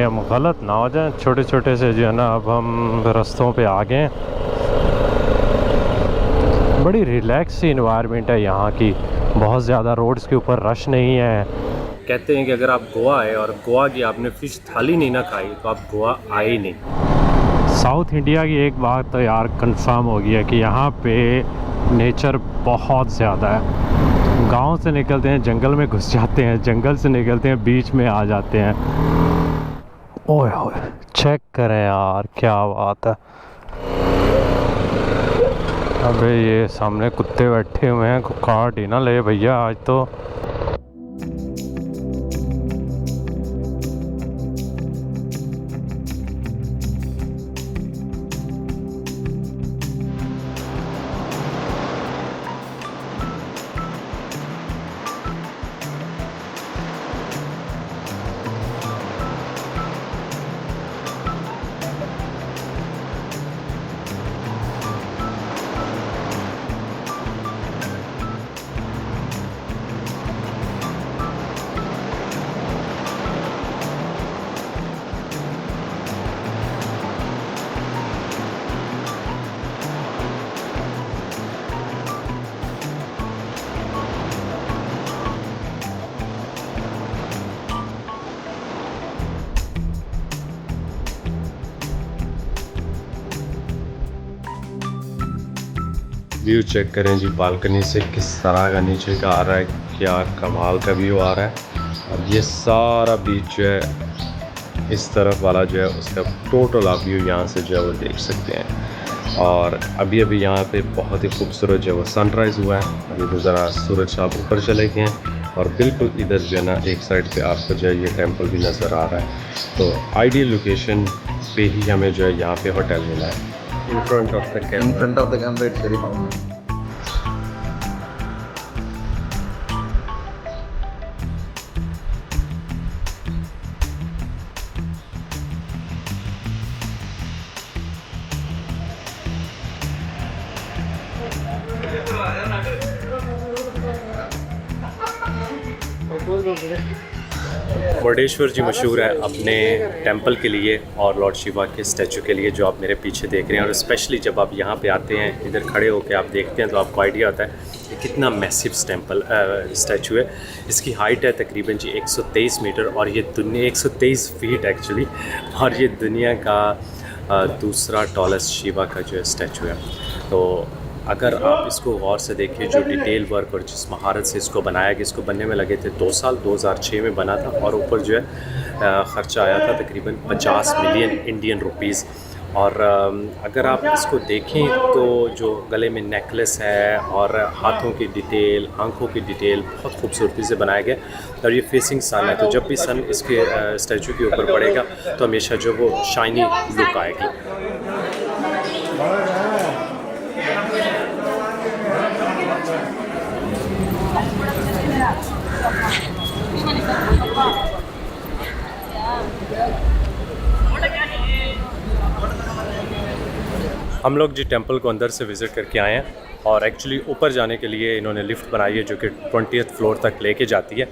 कहीं हम गलत ना हो जाएं। छोटे छोटे से जो है ना अब हम रास्तों पे आ गए। बड़ी रिलैक्स सी इन्वायरमेंट है यहाँ की, बहुत ज़्यादा रोड्स के ऊपर रश नहीं है। कहते हैं कि अगर आप गोवा आए और गोवा की आपने फ़िश थाली नहीं ना खाई तो आप गोवा आए ही नहीं। साउथ इंडिया की एक बात तो यार कंफर्म हो गई है कि यहाँ पे नेचर बहुत ज़्यादा है। गांव से निकलते हैं जंगल में घुस जाते हैं, जंगल से निकलते हैं बीच में आ जाते हैं। ओए होए चेक करें यार क्या बात है। अबे ये सामने कुत्ते बैठे हुए हैं, काट ही ना ले भैया आज तो। व्यू चेक करें जी बालकनी से किस तरह का नीचे का आ रहा है, क्या कमाल का व्यू आ रहा है। और ये सारा बीच जो है इस तरफ वाला जो है उसका टोटल आप व्यू यहाँ से जो है वो देख सकते हैं। और अभी अभी यहाँ पे बहुत ही खूबसूरत जो है वो सनराइज़ हुआ है। अभी तो ज़रा सूरज साहब ऊपर चले गए हैं और बिल्कुल इधर जो है ना एक साइड पे आपको जो है ये टेम्पल भी नज़र आ रहा है। तो आइडियल लोकेशन पे ही हमें जो है यहाँ पे होटल मिला है। In front of the camera. In front of the camera, it's very powerful. Murdeshwar जी मशहूर है अपने टेंपल के लिए और लॉर्ड शिवा के स्टैचू के लिए जो आप मेरे पीछे देख रहे हैं। और स्पेशली जब आप यहाँ पे आते हैं इधर खड़े होकर आप देखते हैं तो आपको आइडिया होता है कि कितना मैसिव स्टैचू है। इसकी हाइट है तकरीबन जी 123 मीटर और ये दुनिया 123 फीट एक्चुअली, और ये दुनिया का दूसरा टॉलेस्ट शिवा का जो है स्टैचू है। तो अगर आप इसको गौर से देखिए जो डिटेल वर्क और जिस महारत से इसको बनाया गया, इसको बनने में लगे थे 2 साल, 2006 में बना था और ऊपर जो है ख़र्चा आया था तकरीबन 50 मिलियन इंडियन रुपीज़। और अगर आप इसको देखें तो जो गले में नेकलेस है और हाथों की डिटेल, आँखों की डिटेल बहुत खूबसूरती से बनाया गया। और ये फेसिंग सन है तो जब भी सन इसके स्टैचू के ऊपर पड़ेगा तो हमेशा जो वो शाइनी लुक आएगी। हम लोग जी टेंपल को अंदर से विज़िट करके आए हैं और एक्चुअली ऊपर जाने के लिए इन्होंने लिफ्ट बनाई है जो कि 20th फ्लोर तक लेके जाती है।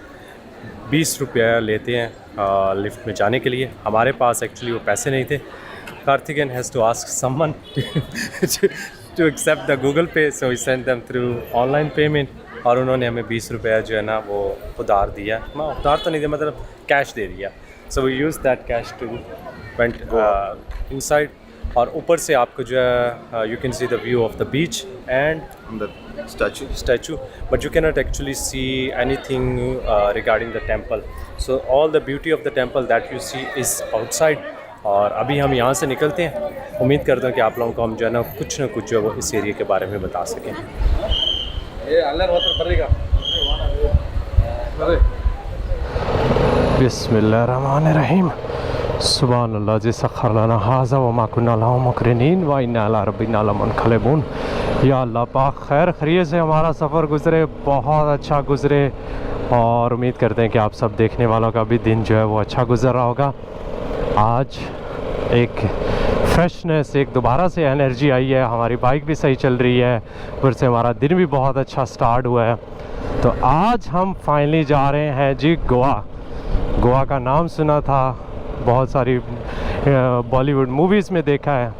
20 रुपया लेते हैं लिफ्ट में जाने के लिए। हमारे पास एक्चुअली वो पैसे नहीं थे। Karthikeyan has to ask someone to accept the Google Pay, so we send them through online payment और उन्होंने हमें 20 रुपया जो है ना वो उधार दिया। मैं उधार तो नहीं दिया, मतलब कैश दे दिया। So we use that cash to went inside. और ऊपर से आपको जो है you can see the view of the beach and The statue. but you cannot actually see anything regarding the temple. So all the beauty of the temple that you see is outside. और अभी हम यहाँ से निकलते हैं। उम्मीद करता हूँ कि आप लोगों को हम जो है ना कुछ जो है वो इस एरिया के बारे में बता सकें। बिस्मिल्लाहिर्रहमानिर्रहीम। सुभान अल्लाह जी सखर लना हाज़ा व मा कुन्ना लहू मुक़रिनीन व इन्ना अला रब्बिना लमुनक़लिबून। या अल्लाह पाक खैर खैरियत से हमारा सफ़र गुज़रे, बहुत अच्छा गुज़रे और उम्मीद करते हैं कि आप सब देखने वालों का भी दिन जो है वो अच्छा गुज़र रहा होगा। आज एक फ्रेशनेस, एक दोबारा से एनर्जी आई है, हमारी बाइक भी सही चल रही है, ऊपर से हमारा दिन भी बहुत अच्छा स्टार्ट हुआ है। तो आज हम फाइनली जा रहे हैं जी गोवा। गोवा का नाम सुना था बहुत सारी बॉलीवुड मूवीज़ में देखा है।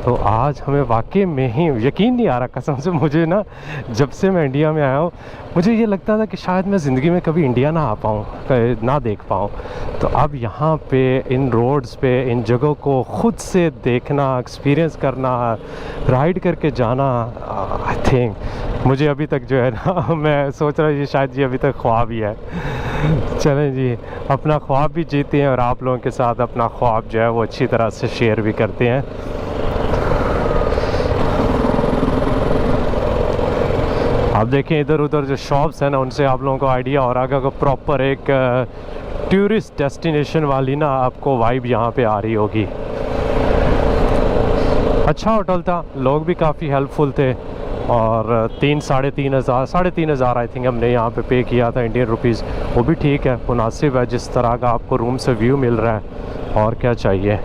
तो आज हमें वाकई में ही यकीन नहीं आ रहा कसम से। मुझे ना जब से मैं इंडिया में आया हूँ मुझे ये लगता था कि शायद मैं ज़िंदगी में कभी इंडिया ना आ पाऊँ, ना देख पाऊँ। तो अब यहाँ पे इन रोड्स पे इन जगहों को ख़ुद से देखना, एक्सपीरियंस करना, राइड करके जाना, आई थिंक मुझे अभी तक जो है ना मैं सोच रहा हूँ ये शायद ये अभी तक ख्वाब ही है। चलें जी, अपना ख्वाब भी जीते हैं और आप लोगों के साथ अपना ख्वाब जो है वो अच्छी तरह से शेयर भी करते हैं। आप देखें इधर उधर जो शॉप्स हैं ना उनसे आप लोगों को आइडिया हो रहा है कि प्रॉपर एक टूरिस्ट डेस्टिनेशन वाली ना आपको वाइब यहाँ पे आ रही होगी। अच्छा होटल था, लोग भी काफ़ी हेल्पफुल थे और 3,500 आई थिंक हमने यहाँ पे पे किया था इंडियन रुपीज़। वो भी ठीक है, मुनासिब है, जिस तरह का आपको रूम से व्यू मिल रहा है और क्या चाहिए।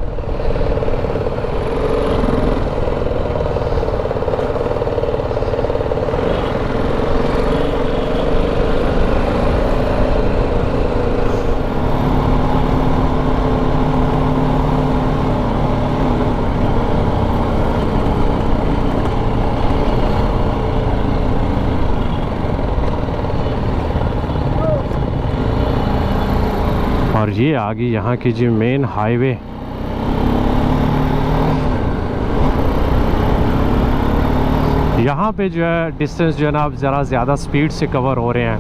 और ये आ गई यहाँ की जो मेन हाईवे। यहाँ पे जो है डिस्टेंस जो है ना अब ज़रा ज़्यादा स्पीड से कवर हो रहे हैं।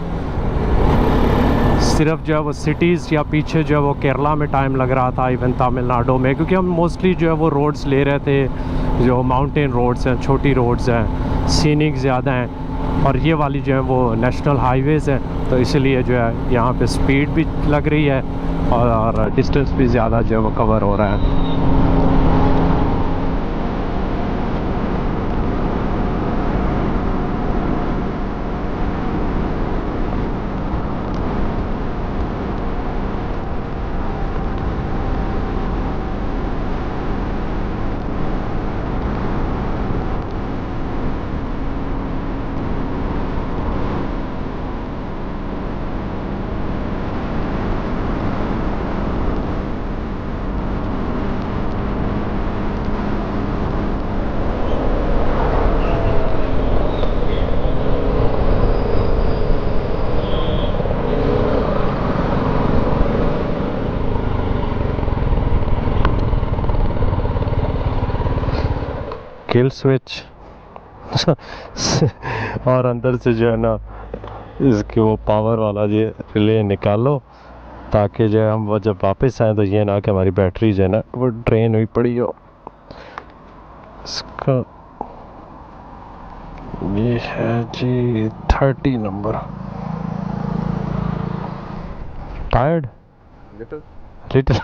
सिर्फ जो है वो सिटीज़ या पीछे जो है वो केरला में टाइम लग रहा था, इवन तमिलनाडु में, क्योंकि हम मोस्टली जो है वो रोड्स ले रहे थे जो माउंटेन रोड्स हैं, छोटी रोड्स हैं, सीनिक ज़्यादा हैं। और ये वाली जो है वो नेशनल हाईवेज़ हैं, तो इसलिए जो है यहाँ पे स्पीड भी लग रही है और डिस्टेंस भी ज़्यादा जो है वो कवर हो रहा है। किल स्विच और अंदर से जो है ना इसके वो पावर वाला ये रिले निकालो ताकि जो है हम वो जब वापस आए तो ये ना कि हमारी बैटरी जो है ना वो ड्रेन हुई पड़ी हो। इसका ये है जी 30 number. Tired Little, little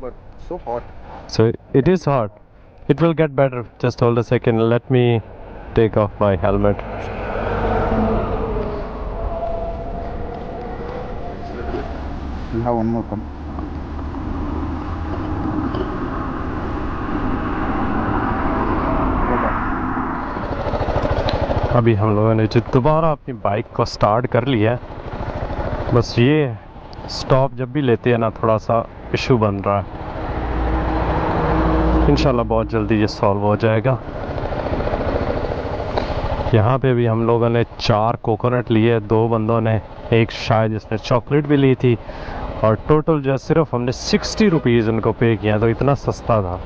but so hot. so it is hot. It will get better. Just hold a second. Let me take off my helmet. We'll have one more come. अभी हम लोगों ने जो दोबारा अपनी बाइक को start कर लिया है, बस ये स्टॉप जब भी लेते हैं ना थोड़ा सा इशू बन रहा है। इंशाल्लाह बहुत जल्दी ये सॉल्व हो जाएगा। यहाँ पे भी हम लोगों ने 4 कोकोनट लिए, 2 बंदों ने, एक शायद जिसने चॉकलेट भी ली थी, और टोटल जो है सिर्फ हमने 60 रुपीज़ उनको पे किया, तो इतना सस्ता था।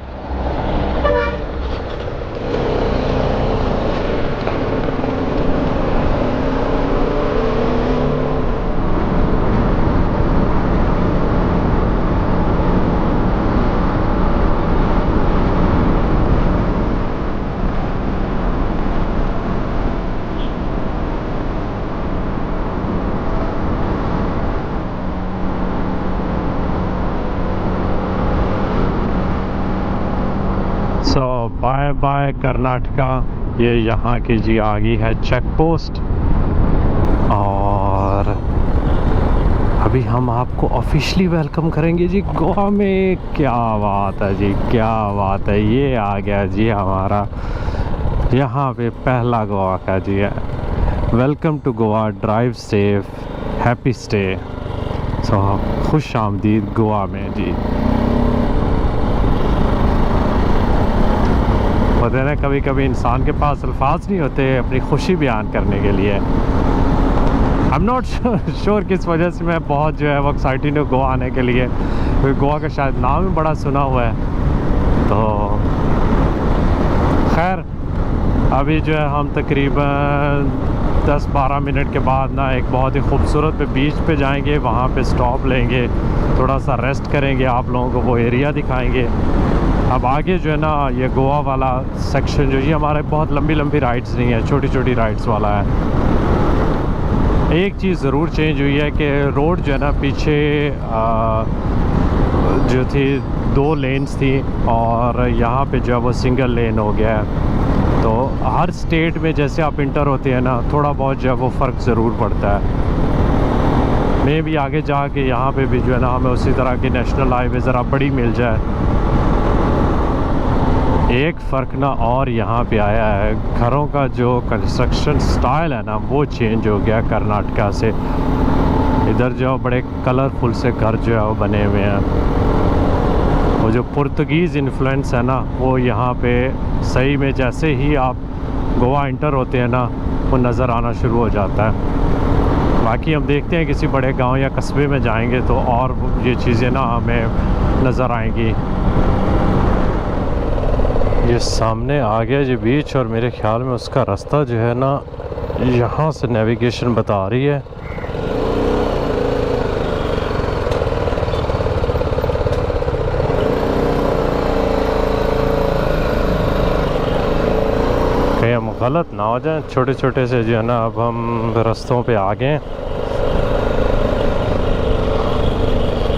Bye bye Karnataka. ये यहाँ की जी आ गई है चेक पोस्ट, और अभी हम आपको ऑफिशियली वेलकम करेंगे जी गोवा में। क्या बात है जी, क्या बात है। ये आ गया जी हमारा यहाँ पे पहला गोवा का जी है। Welcome to Goa, drive safe, happy stay. तो खुश आमदीद गोवा में जी। पता है ना, कभी कभी इंसान के पास अल्फाज नहीं होते अपनी खुशी बयान करने के लिए। आई एम नॉट श्योर किस वजह से मैं बहुत जो है वो एक्साइटेड हूँ गोवा आने के लिए, क्योंकि गोवा का शायद नाम ही बड़ा सुना हुआ है। तो खैर अभी जो है हम तकरीबन 10-12 मिनट के बाद ना एक बहुत ही खूबसूरत बीच पे जाएंगे, वहाँ पे स्टॉप लेंगे, थोड़ा सा रेस्ट करेंगे, आप लोगों को वो एरिया दिखाएंगे। अब आगे जो है ना ये गोवा वाला सेक्शन जो ये हमारे बहुत लंबी लंबी राइड्स नहीं है, छोटी छोटी राइड्स वाला है। एक चीज़ ज़रूर चेंज हुई है कि रोड जो है ना पीछे जो थी 2 लेन्स थी और यहाँ पे जो है वो सिंगल लेन हो गया है। तो हर स्टेट में जैसे आप इंटर होते हैं ना थोड़ा बहुत जो है वो फ़र्क ज़रूर पड़ता है। मैं भी आगे जाके यहाँ पे भी जो है ना हमें उसी तरह की नेशनल हाईवे ज़रा बड़ी मिल जाए। एक फ़र्क ना और यहाँ पे आया है, घरों का जो कंस्ट्रक्शन स्टाइल है ना वो चेंज हो गया कर्नाटका से। इधर जो बड़े कलरफुल से घर जो है वो बने हुए हैं। वो जो पुर्तगीज़ इन्फ्लुएंस है ना वो यहाँ पे सही में जैसे ही आप गोवा इंटर होते हैं ना वो नज़र आना शुरू हो जाता है। बाकी हम देखते हैं किसी बड़े गांव या कस्बे में जाएंगे तो और ये चीज़ें ना हमें नज़र आएंगी। ये सामने आ गया जी बीच, और मेरे ख्याल में उसका रास्ता जो है ना यहाँ से नेविगेशन बता रही है। कहीं हम गलत ना हो जाएं, छोटे छोटे से जो है ना अब हम रास्तों पे आ गए।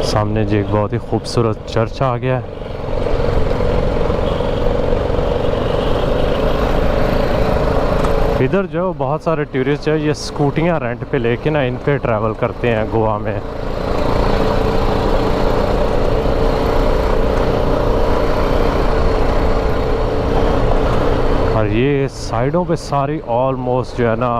सामने जी एक बहुत ही खूबसूरत चर्च आ गया है। इधर जो बहुत सारे टूरिस्ट है ये स्कूटियाँ रेंट पे लेके ना इन पे ट्रैवल करते हैं गोवा में। और ये साइडों पे सारी ऑलमोस्ट जो है ना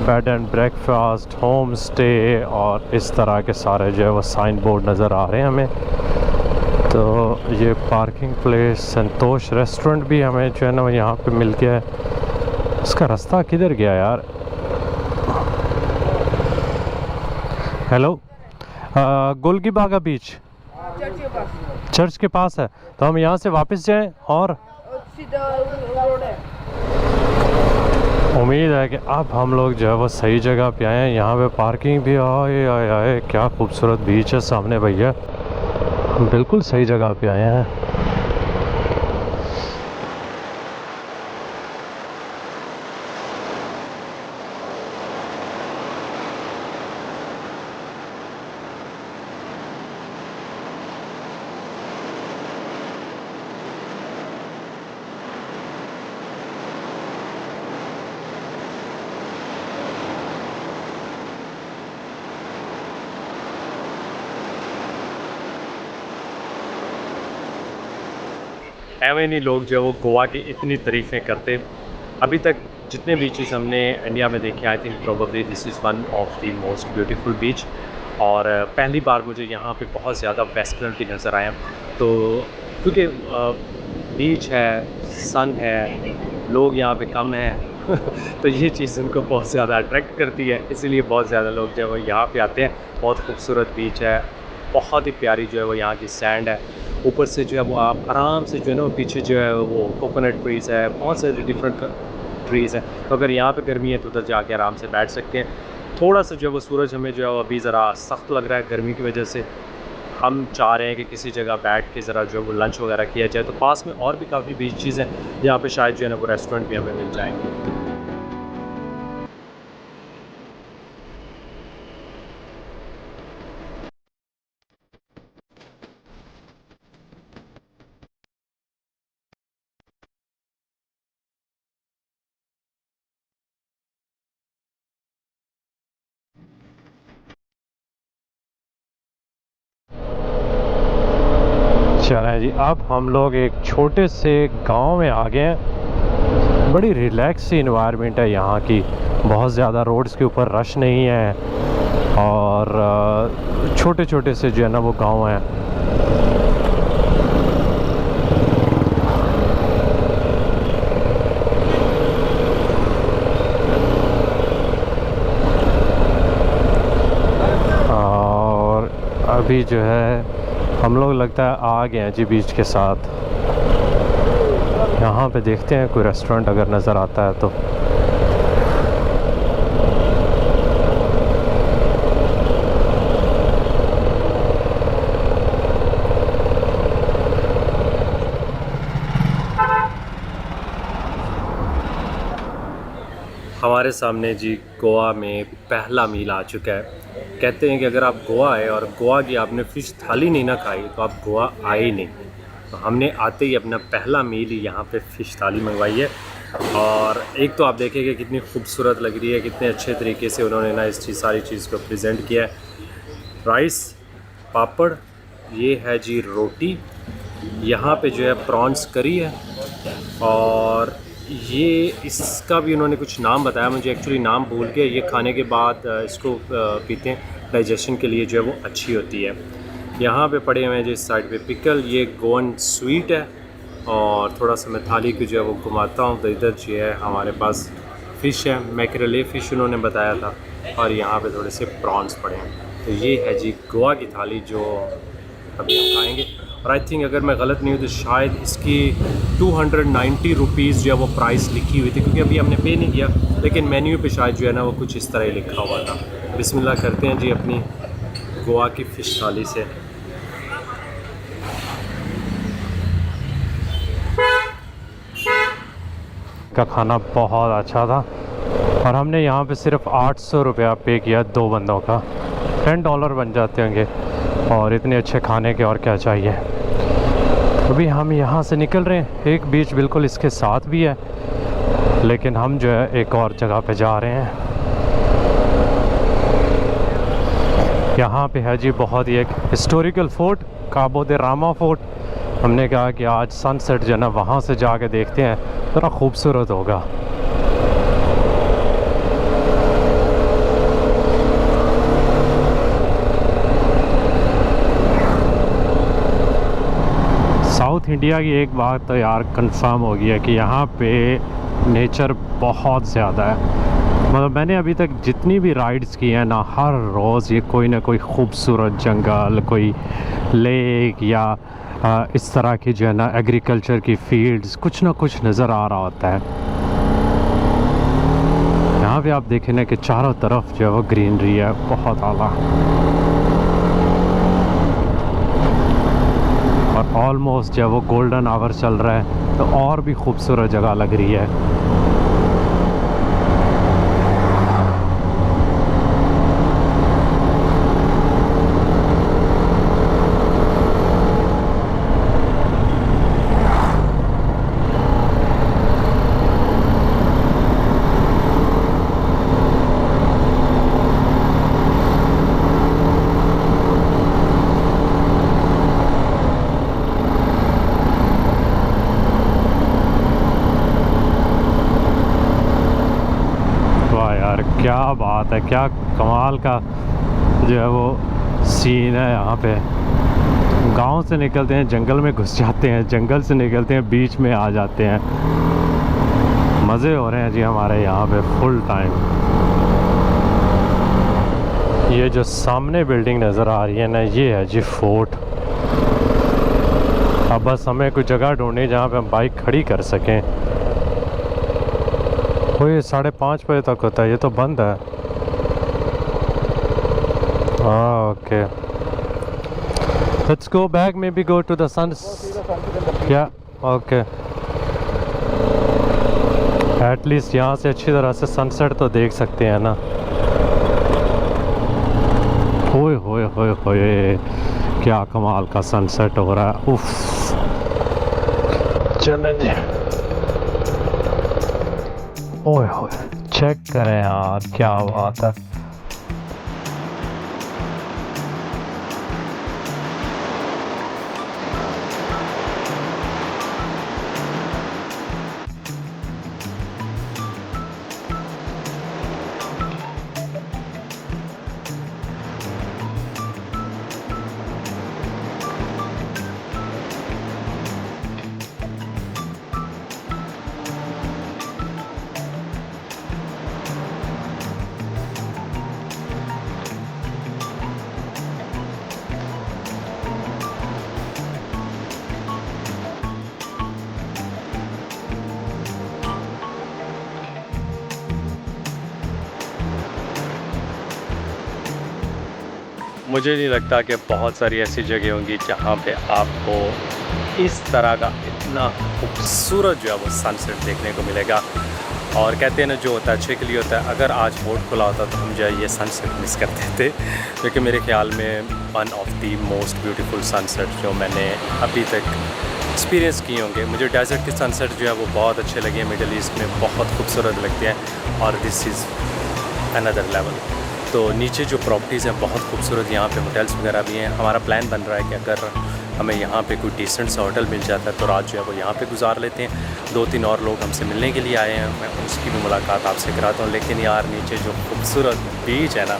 bed and breakfast, home stay और इस तरह के सारे जो है वो साइन बोर्ड नज़र आ रहे हैं हमें। तो ये पार्किंग प्लेस संतोष रेस्टोरेंट भी हमें जो है ना यहाँ पे मिल गया है। उसका रास्ता किधर गया यार? हेलो, गोलकीबागा बीच चर्च के पास है, तो हम यहाँ से वापस जाएं और उम्मीद है कि अब हम लोग जो है वो सही जगह पे आए हैं। यहाँ पे पार्किंग भी आए आए आए, क्या खूबसूरत बीच है सामने भैया, हम बिल्कुल सही जगह पे आए हैं। एवं नहीं लोग जो है वो गोवा की इतनी तारीफ़ें करते। अभी तक जितने बीचेस हमने इंडिया में देखे, I think probably this is one of the most beautiful beach. और पहली बार मुझे यहाँ पे बहुत ज़्यादा वेस्टर्न भी नज़र आया। तो क्योंकि बीच है, सन है, लोग यहाँ पे कम हैं तो ये चीज़ उनको बहुत ज़्यादा अट्रैक्ट करती है, इसीलिए बहुत ज़्यादा लोग जो है वो यहाँ पे आते हैं। बहुत खूबसूरत बीच है, बहुत ही प्यारी जो है वो यहाँ की सैंड है। ऊपर से जो है वो आप आराम से जो है ना पीछे जो है वो कोकोनट ट्रीज़ है, बहुत सारे डिफरेंट ट्रीज़ हैं। तो अगर यहाँ पे गर्मी है तो उधर जाके आराम से बैठ सकते हैं। थोड़ा सा जो है वो सूरज हमें जो है वो अभी ज़रा सख्त लग रहा है गर्मी की वजह से। हम चाह रहे हैं कि किसी जगह बैठ के ज़रा जो है वो लंच वगैरह किया जाए। तो पास में और भी काफ़ी बीचेज़ हैं जहाँ पे शायद जो है ना वो रेस्टोरेंट भी हमें मिल जाएंगे। चलें जी, अब हम लोग एक छोटे से गांव में आ गए हैं। बड़ी रिलैक्स सी इन्वायरमेंट है यहाँ की, बहुत ज़्यादा रोड्स के ऊपर रश नहीं है। और छोटे छोटे से जो है ना वो गांव हैं। और अभी जो है हम लोग लगता है आ गए हैं जी बीच के साथ। यहाँ पे देखते हैं कोई रेस्टोरेंट अगर नज़र आता है तो। हमारे सामने जी गोवा में पहला मील आ चुका है। कहते हैं कि अगर आप गोवा आए और गोवा की आपने फ़िश थाली नहीं ना खाई तो आप गोवा आए ही नहीं। तो हमने आते ही अपना पहला मील यहाँ पे फ़िश थाली मंगवाई है। और एक तो आप देखेंगे कितनी खूबसूरत लग रही है, कितने अच्छे तरीके से उन्होंने ना इस चीज़ सारी चीज़ को प्रेजेंट किया है। राइस, पापड़, ये है जी रोटी, यहाँ पे जो है प्रॉन्स करी है, और ये इसका भी उन्होंने कुछ नाम बताया, मुझे एक्चुअली नाम भूल गया। ये खाने के बाद इसको पीते हैं, डाइजेशन के लिए जो है वो अच्छी होती है। यहाँ पे पड़े हुए हैं जिस साइड पे पिकल, ये गोवन स्वीट है। और थोड़ा सा मैं थाली को जो है वो घुमाता हूँ तो इधर जो है हमारे पास फ़िश है, मैकरेले फ़िश उन्होंने बताया था, और यहाँ पे थोड़े से प्रॉन्स पड़े हैं। तो ये है जी गोवा की थाली जो अभी हम खाएँगे। और आई थिंक अगर मैं गलत नहीं हूँ तो शायद इसकी 290 रुपीज़ जो है वो प्राइस लिखी हुई थी, क्योंकि अभी हमने पे नहीं किया, लेकिन मेन्यू पे शायद जो है ना वो कुछ इस तरह ही लिखा हुआ था। बिस्मिल्लाह करते हैं जी अपनी गोवा की फ़िश थाली से। का खाना बहुत अच्छा था और हमने यहाँ पे सिर्फ 800 रुपया पे किया 2 बंदों का। $10 बन जाते होंगे, और इतने अच्छे खाने के और क्या चाहिए। अभी हम यहाँ से निकल रहे हैं, एक बीच बिल्कुल इसके साथ भी है, लेकिन हम जो है एक और जगह पे जा रहे हैं। यहाँ पे है जी बहुत ही एक हिस्टोरिकल फोर्ट, काबो दे रामा फोर्ट। हमने कहा कि आज सनसेट जो है ना वहाँ से जाके देखते हैं, थोड़ा खूबसूरत होगा। साउथ इंडिया की एक बात तो यार कंफर्म हो गई है कि यहाँ पे नेचर बहुत ज़्यादा है। मतलब मैंने अभी तक जितनी भी राइड्स की हैं ना, हर रोज़ ये कोई ना कोई खूबसूरत जंगल, कोई लेक या इस तरह की जो है ना एग्रीकल्चर की फील्ड्स, कुछ ना कुछ नज़र आ रहा होता है। यहाँ पे आप देखें ना कि चारों तरफ जो है वो ग्रीनरी है, बहुत आला। और ऑलमोस्ट जो है वो गोल्डन आवर चल रहा है, तो और भी खूबसूरत जगह लग रही है। क्या बात है, क्या कमाल का जो है वो सीन है। यहाँ पे गांव से निकलते हैं, जंगल में घुस जाते हैं, जंगल से निकलते हैं, बीच में आ जाते हैं। मज़े हो रहे हैं जी हमारे यहाँ पे फुल टाइम। ये जो सामने बिल्डिंग नज़र आ रही है ना, ये है जी फोर्ट। अब बस हमें कोई जगह ढूंढनी जहाँ पे हम बाइक खड़ी कर सकें। कोई 5:30 बजे तक होता है, ये तो बंद है। हाँ okay, let's go back, maybe go to the sun. या ओके, एटलीस्ट यहाँ से अच्छी तरह से सनसेट तो देख सकते हैं ना। होए होए होए होए, क्या कमाल का सनसेट हो रहा है। उफ, चलें जी। ओए होए, चेक करें यार, क्या बात है। मुझे नहीं लगता कि बहुत सारी ऐसी जगह होंगी जहाँ पे आपको इस तरह का इतना खूबसूरत जो है वो सनसेट देखने को मिलेगा। और कहते हैं ना, जो होता है अच्छे के लिए होता है। अगर आज बोर्ड खुला होता तो हम जो है ये सनसेट मिस करते थे, क्योंकि मेरे ख्याल में one of the most beautiful sunset जो मैंने अभी तक एक्सपीरियंस किए होंगे। मुझे डेजर्ट के सनसेट जो है वो बहुत अच्छे लगे हैं, मिडल ईस्ट में बहुत खूबसूरत लगते हैं, और दिस इज़ अनदर लेवल। तो नीचे जो प्रॉपर्टीज़ हैं बहुत खूबसूरत, यहाँ पे होटल्स वगैरह भी हैं। हमारा प्लान बन रहा है कि अगर हमें यहाँ पे कोई डिसेंट सा होटल मिल जाता है तो रात जो है वो यहाँ पे गुजार लेते हैं। 2-3 और लोग हमसे मिलने के लिए आए हैं, मैं उसकी भी मुलाकात आपसे कराता हूँ। लेकिन यार नीचे जो खूबसूरत बीच है ना,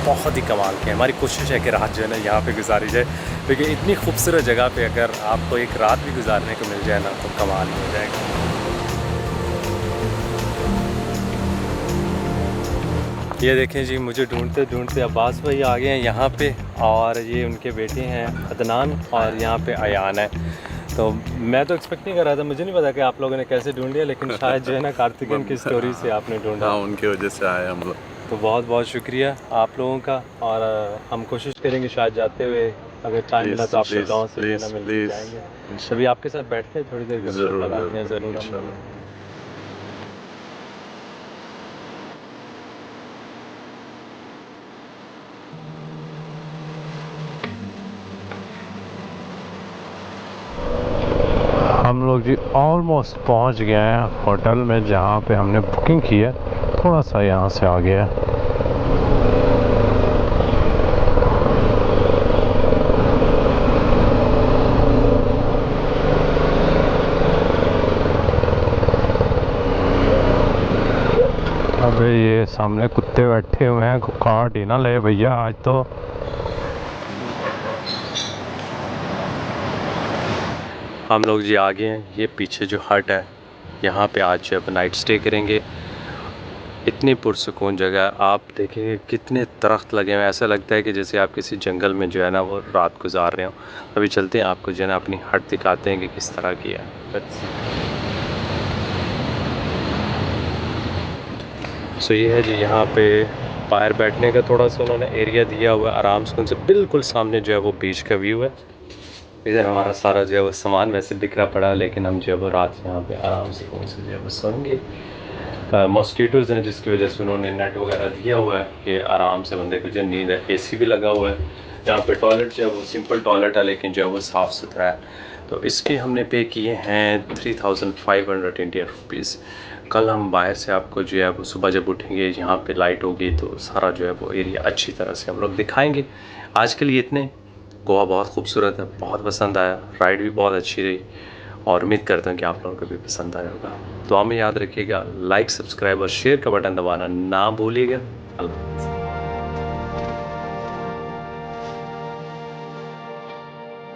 बहुत ही कमाल के हैं। हमारी कोशिश है कि रात जो है ना यहाँ पे गुजारी जाए, क्योंकि इतनी खूबसूरत जगह पे अगर आपको एक रात भी गुजारने को मिल जाए ना तो कमाल ही हो जाएगा। ये देखें जी, मुझे ढूंढते ढूंढते अब्बास भाई आ गए हैं यहाँ पे, और ये उनके बेटे हैं अदनान, और यहाँ पे अयान है। तो मैं तो एक्सपेक्ट नहीं कर रहा था, मुझे नहीं पता कि आप लोगों ने कैसे ढूंढ लिया, लेकिन शायद जो है ना कार्तिकेयन की स्टोरी से आपने ढूंढा। हाँ, उनकी वजह से आए हम लोग। तो बहुत बहुत शुक्रिया आप लोगों का, और हम कोशिश करेंगे शायद जाते हुए अगर टाइम मिला तो आपके गाँव से जो है ना मिल जाएंगे। सभी आपके साथ बैठते हैं थोड़ी देर, ज़रूर। हम लोग जी ऑलमोस्ट पहुंच गए हैं होटल में जहां पे हमने बुकिंग की है। थोड़ा सा यहां से आगे है। अबे ये सामने कुत्ते बैठे हुए हैं, काट ही ना ले भैया आज तो। हम लोग जी आ गए हैं। ये पीछे जो हट है यहाँ पे आज जब नाइट स्टे करेंगे। इतनी पुरसुकून जगह है, आप देखेंगे कितने दरख्त लगे हुए हैं, ऐसा लगता है कि जैसे आप किसी जंगल में जो है ना वो रात गुजार रहे हो। अभी चलते हैं, आपको जो है ना अपनी हट दिखाते हैं कि किस तरह की है। सो ये है जी, यहाँ पे बाहर बैठने का थोड़ा सा उन्होंने एरिया दिया हुआ है, आराम से उनसे बिल्कुल सामने जो है वो बीच का व्यू है। इधर हमारा सारा जो है वो सामान वैसे बिखरा पड़ा है, लेकिन हम जो है वो रात यहाँ पे आराम से कौन से जो है वो सोएंगे। मॉस्किटोज़ हैं जिसकी वजह से उन्होंने नेट वगैरह दिया हुआ है कि आराम से बंदे को जो नींद है। एसी भी लगा हुआ है यहाँ पे। टॉयलेट जो है वो सिंपल टॉयलेट है, लेकिन जो है वो साफ़ सुथरा है। तो इसके हमने पे किए हैं 3500 इंडियन रुपीज़। कल हम बाहर से आपको जो है वो सुबह जब उठेंगे यहाँ पे लाइट होगी तो सारा जो है वो एरिया अच्छी तरह से हम लोग दिखाएँगे। आज के लिए इतने। गोवा बहुत खूबसूरत है, बहुत पसंद आया, राइड भी बहुत अच्छी रही, और उम्मीद करता हूँ कि आप लोगों को भी पसंद आया होगा। तो हमें याद रखिएगा, लाइक, सब्सक्राइब और शेयर का बटन दबाना ना भूलिएगा। अल्लाह हाफ़िज़।